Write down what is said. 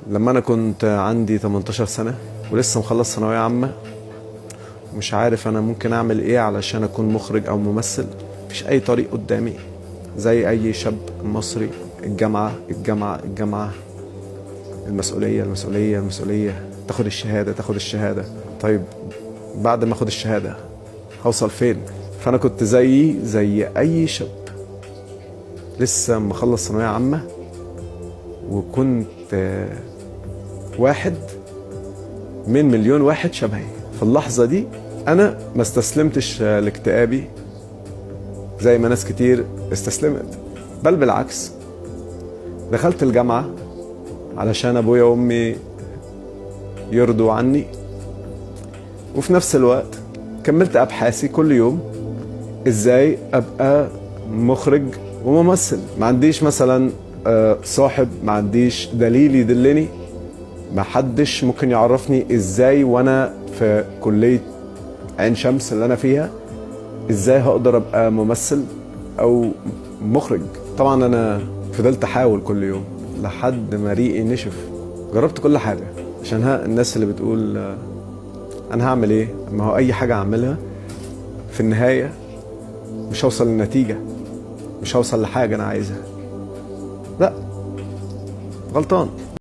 لما انا كنت عندي 18 سنة ولسه مخلص ثانوية عامة، مش عارف انا ممكن اعمل ايه علشان اكون مخرج او ممثل. مفيش اي طريق قدامي، زي اي شاب مصري. الجامعة الجامعة الجامعة، المسؤولية المسؤولية المسؤولية، تاخد الشهادة تاخد الشهادة. طيب بعد ما اخد الشهادة هوصل فين؟ فانا كنت زي اي شاب لسه مخلص ثانوية عامة، وكنت واحد من مليون واحد شبهي. في اللحظة دي أنا ما استسلمتش لاكتئابي زي ما ناس كتير استسلمت، بل بالعكس دخلت الجامعة علشان أبويا وأمي يرضوا عني، وفي نفس الوقت كملت أبحاثي كل يوم إزاي أبقى مخرج وممثل. ما عنديش مثلا صاحب، ما عنديش دليل يدلني، ما حدش ممكن يعرفني ازاي وانا في كلية عين شمس اللي انا فيها ازاي هقدر ابقى ممثل او مخرج. طبعا انا فضلت احاول كل يوم لحد ما ريقي نشف. جربت كل حاجة عشان الناس اللي بتقول انا هعمل ايه، ما هو اي حاجة اعملها في النهاية مش هوصل لنتيجة، مش هوصل لحاجة انا عايزها. لا، غلطان.